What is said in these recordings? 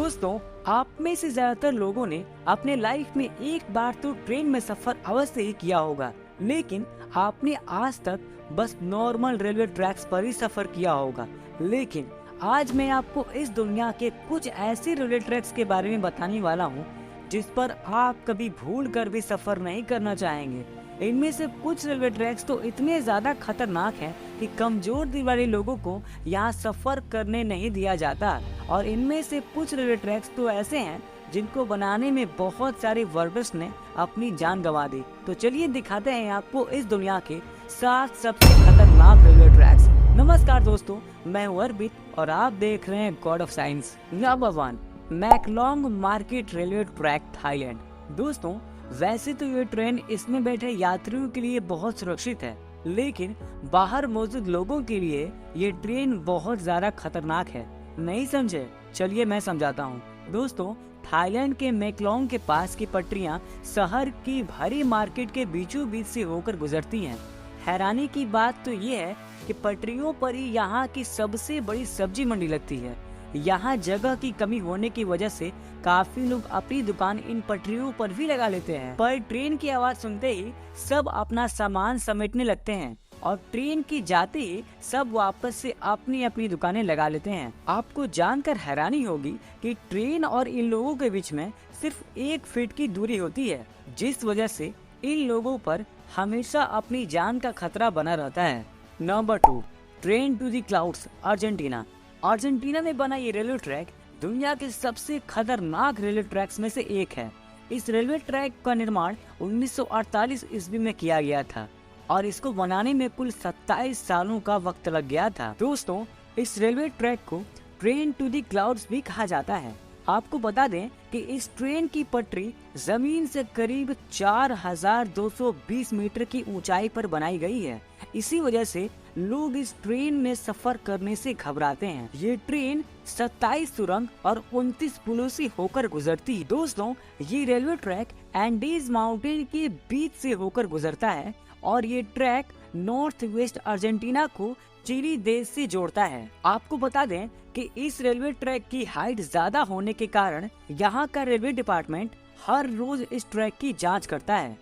दोस्तों, आप में से ज्यादातर लोगों ने अपने लाइफ में एक बार तो ट्रेन में सफर अवश्य ही किया होगा, लेकिन आपने आज तक बस नॉर्मल रेलवे ट्रैक्स पर ही सफर किया होगा। लेकिन आज मैं आपको इस दुनिया के कुछ ऐसे रेलवे ट्रैक्स के बारे में बताने वाला हूँ जिस पर आप कभी भूल कर भी सफर नहीं करना चाहेंगे। इनमें से कुछ रेलवे ट्रैक्स तो इतने ज्यादा खतरनाक हैं कि कमजोर दिल वाले लोगों को यहाँ सफर करने नहीं दिया जाता, और इनमें से कुछ रेलवे ट्रैक्स तो ऐसे हैं जिनको बनाने में बहुत सारे वर्कर्स ने अपनी जान गंवा दी। तो चलिए दिखाते हैं आपको इस दुनिया के 7 सबसे खतरनाक रेलवे ट्रैक्स। नमस्कार दोस्तों, मैं हूँ अर्पित और आप देख रहे हैं God of science. Number 1, Maeklong market railway track, Thailand. दोस्तों, वैसे तो ये ट्रेन इसमें बैठे यात्रियों के लिए बहुत सुरक्षित है, लेकिन बाहर मौजूद लोगों के लिए ये ट्रेन बहुत ज्यादा खतरनाक है। नहीं समझे? चलिए मैं समझाता हूँ। दोस्तों, थाईलैंड के मैकलोंग के पास की पटरियाँ शहर की भरी मार्केट के बीचों बीच से होकर गुजरती हैं। हैरानी की बात तो ये है कि पटरियों पर ही यहाँ की सबसे बड़ी सब्जी मंडी लगती है। यहाँ जगह की कमी होने की वजह से काफी लोग अपनी दुकान इन पटरियों पर भी लगा लेते हैं। पर ट्रेन की आवाज सुनते ही सब अपना सामान समेटने लगते हैं और ट्रेन की जाते ही सब वापस से अपनी अपनी दुकानें लगा लेते हैं। आपको जानकर हैरानी होगी कि ट्रेन और इन लोगों के बीच में सिर्फ 1 फीट की दूरी होती है, जिस वजह से इन लोगों पर हमेशा अपनी जान का खतरा बना रहता है। Number 2, train to the clouds, Argentina. Argentina में बना ये रेलवे ट्रैक दुनिया के सबसे खतरनाक रेलवे ट्रैक्स में से एक है। इस रेलवे ट्रैक का निर्माण 1948 ईस्वी में किया गया था और इसको बनाने में कुल 27 सालों का वक्त लग गया था। दोस्तों, इस रेलवे ट्रैक को ट्रेन टू द क्लाउड्स भी कहा जाता है। आपको बता दें कि इस ट्रेन की पटरी जमीन से करीब 4220 मीटर की ऊंचाई पर बनाई गई है। इसी वजह से लोग इस ट्रेन में सफर करने से घबराते हैं। ये ट्रेन 27 सुरंग और 29 पुलों से होकर गुजरती है। दोस्तों, ये रेलवे ट्रैक एंडीज माउंटेन के बीच से होकर गुजरता है और ये ट्रैक नॉर्थ वेस्ट अर्जेंटीना को चिली देश से जोड़ता है। आपको बता दें कि इस रेलवे ट्रैक की हाइट ज्यादा होने के कारण यहाँ का रेलवे डिपार्टमेंट हर रोज इस ट्रैक की जांच करता है।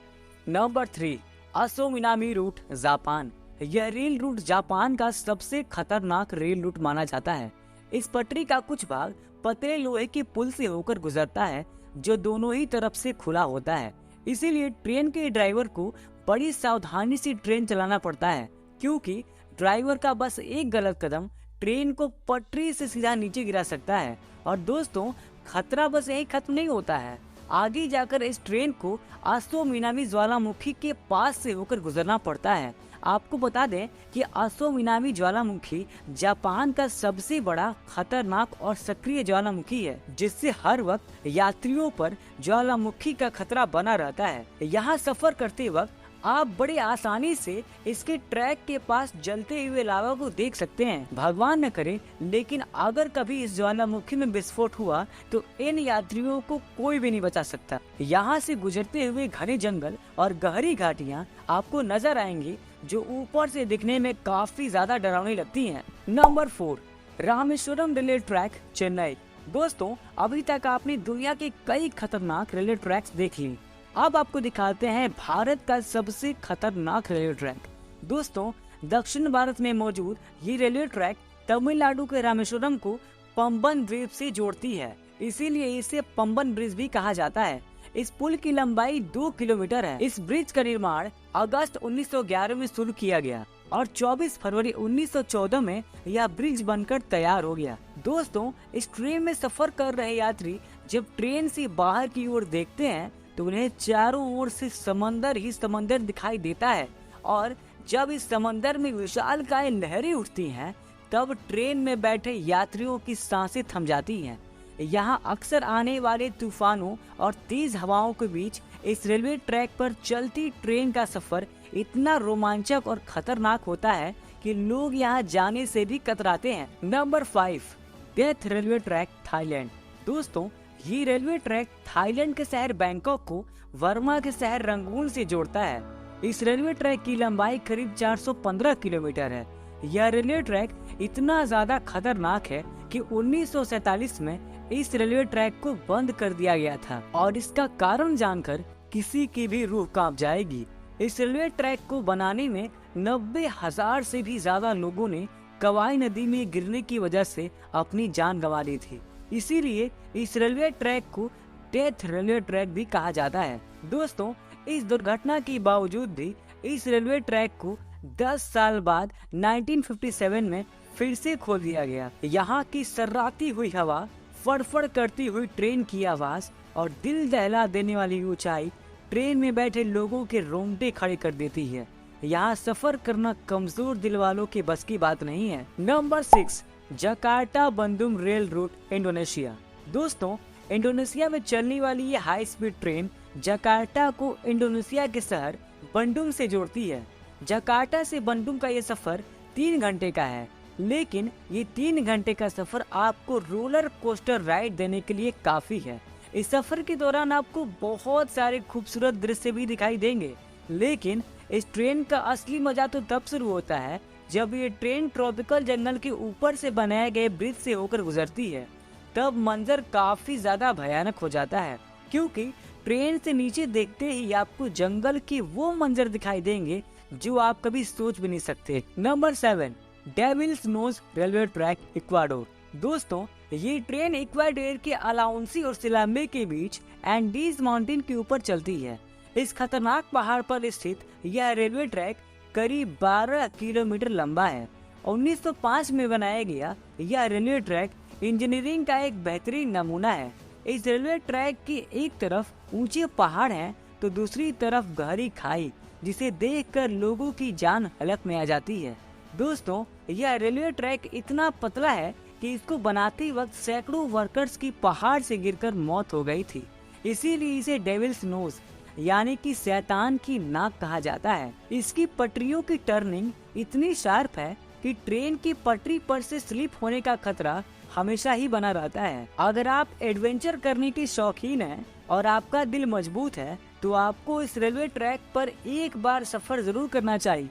नंबर 3, असो मिनामी रूट, जापान। यह रेल रूट जापान का सबसे खतरनाक रेल रूट माना जाता है। इस पटरी का कुछ भाग पतले लोहे के पुल से होकर गुजरता है जो दोनों ही तरफ से खुला होता है। इसीलिए ट्रेन के ड्राइवर को बड़ी सावधानी से ट्रेन चलाना पड़ता है, क्योंकि ड्राइवर का बस एक गलत कदम ट्रेन को पटरी से सीधा नीचे गिरा सकता है। और दोस्तों, खतरा बस यही खत्म नहीं होता है। आगे जाकर इस ट्रेन को आसो मिनामी ज्वालामुखी के पास से होकर गुजरना पड़ता है। आपको बता दें कि आसो मिनामी ज्वालामुखी जापान का सबसे बड़ा, खतरनाक और सक्रिय ज्वालामुखी है, जिससे हर वक्त यात्रियों पर ज्वालामुखी का खतरा बना रहता है। यहाँ सफर करते वक्त आप बड़ी आसानी से इसके ट्रैक के पास जलते हुए लावा को देख सकते हैं। भगवान न करे, लेकिन अगर कभी इस ज्वालामुखी में विस्फोट हुआ तो इन यात्रियों को कोई भी नहीं बचा सकता। यहाँ से गुजरते हुए घने जंगल और गहरी घाटियाँ आपको नजर आएंगी जो ऊपर से दिखने में काफी ज्यादा डरावनी लगती हैं। Number 4, Rameswaram railway track, Chennai. दोस्तों, अभी तक आपने दुनिया के कई खतरनाक रेलवे ट्रैक्स देख ली। अब आपको दिखाते हैं भारत का सबसे खतरनाक रेलवे ट्रैक। दोस्तों, दक्षिण भारत में मौजूद ये रेलवे ट्रैक तमिलनाडु के रामेश्वरम को पंबन द्वीप से जोड़ती है, इसीलिए इसे पंबन ब्रिज भी कहा जाता है। इस पुल की लंबाई 2 किलोमीटर है। इस ब्रिज का निर्माण अगस्त 1911 में शुरू किया गया और 24 फरवरी 1914 में यह ब्रिज बनकर तैयार हो गया। दोस्तों, इस ट्रेन में सफर कर रहे यात्री जब ट्रेन से बाहर की ओर देखते हैं तो उन्हें चारों ओर से समंदर ही समंदर दिखाई देता है, और जब इस समंदर में विशालकाय लहरें उठती हैं तब ट्रेन में बैठे यात्रियों की सांसें थम जाती हैं। यहाँ अक्सर आने वाले तूफानों और तेज हवाओं के बीच इस रेलवे ट्रैक पर चलती ट्रेन का सफर इतना रोमांचक और खतरनाक होता है कि लोग यहाँ जाने से भी कतराते हैं। Number 5, death railway track, Thailand. दोस्तों, ये रेलवे ट्रैक थाईलैंड के शहर बैंकॉक को वर्मा के शहर रंगून से जोड़ता है। इस रेलवे ट्रैक की लंबाई करीब 415 किलोमीटर है। यह रेलवे ट्रैक इतना ज्यादा खतरनाक है कि 1947 में इस रेलवे ट्रैक को बंद कर दिया गया था और इसका कारण जानकर किसी की भी रूह कांप जाएगी। इस रेलवे ट्रैक को बनाने में 90,000 से भी ज्यादा लोगों ने कवाई नदी में गिरने की वजह से अपनी जान गंवा ली थी। इसीलिए इस रेलवे ट्रैक को डेथ रेलवे ट्रैक भी कहा जाता है। दोस्तों, इस दुर्घटना के बावजूद भी इस रेलवे ट्रैक को 10 साल बाद 1957 में फिर से खोल दिया गया। यहाँ की सर्राती हुई हवा, फड़फड़ करती हुई ट्रेन की आवाज और दिल दहला देने वाली ऊंचाई ट्रेन में बैठे लोगों के रोंगटे खड़े कर देती है। यहाँ सफर करना कमजोर दिल वालों के बस की बात नहीं है। Number 6, Jakarta Bandung rail route, Indonesia. दोस्तों, इंडोनेशिया में चलने वाली ये हाई स्पीड ट्रेन जकार्ता को इंडोनेशिया के शहर बंडुम से जोड़ती है। जकार्ता से बंडुम का ये सफर 3 घंटे का है, लेकिन ये 3 घंटे का सफर आपको रोलर कोस्टर राइड देने के लिए काफी है। इस सफर के दौरान आपको बहुत सारे खूबसूरत दृश्य भी दिखाई देंगे, लेकिन इस ट्रेन का असली मजा तो तब शुरू होता है जब ये ट्रेन ट्रॉपिकल जंगल के ऊपर से बनाए गए ब्रिज से होकर गुजरती है। तब मंजर काफी ज्यादा भयानक हो जाता है, क्योंकि ट्रेन से नीचे देखते ही आपको जंगल के वो मंजर दिखाई देंगे जो आप कभी सोच भी नहीं सकते। Number 7, devil's nose railway track, Ecuador. दोस्तों, ये ट्रेन इक्वाडोर के अलाउंसी और सिलाम्बे के बीच एंडीज माउंटेन के ऊपर चलती है। इस खतरनाक पहाड़ पर स्थित यह रेलवे ट्रैक करीब 12 किलोमीटर लंबा है। 1905 में बनाया गया यह रेलवे ट्रैक इंजीनियरिंग का एक बेहतरीन नमूना है। इस रेलवे ट्रैक की एक तरफ ऊंचे पहाड़ हैं, तो दूसरी तरफ गहरी खाई, जिसे देखकर लोगों की जान हलक में आ जाती है। दोस्तों, यह रेलवे ट्रैक इतना पतला है कि इसको बनाते वक्त सैकड़ों वर्कर्स की पहाड़ से गिरकर मौत हो गई थी। इसीलिए इसे डेविल्स नोज यानी कि शैतान की नाक कहा जाता है। इसकी पटरियों की टर्निंग इतनी शार्प है कि ट्रेन की पटरी पर से स्लिप होने का खतरा हमेशा ही बना रहता है। अगर आप एडवेंचर करने के शौकीन हैं और आपका दिल मजबूत है, तो आपको इस रेलवे ट्रैक पर एक बार सफर जरूर करना चाहिए।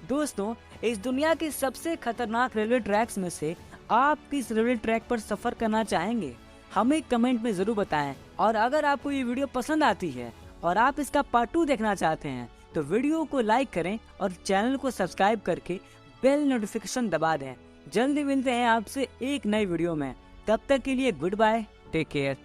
दोस्तों, इस दुनिया के सबसे खतरनाक रेलवे ट्रैक्स में से आप किस रेलवे ट्रैक पर सफर करना चाहेंगे, हमें कमेंट में जरूर बताएं। और अगर आपको ये वीडियो पसंद आती है और आप इसका पार्ट 2 देखना चाहते हैं, तो वीडियो को लाइक करें और चैनल को सब्सक्राइब करके बेल नोटिफिकेशन दबा दें। जल्दी मिलते हैं आपसे एक नई वीडियो में। तब तक के लिए गुड बाय, टेक केयर।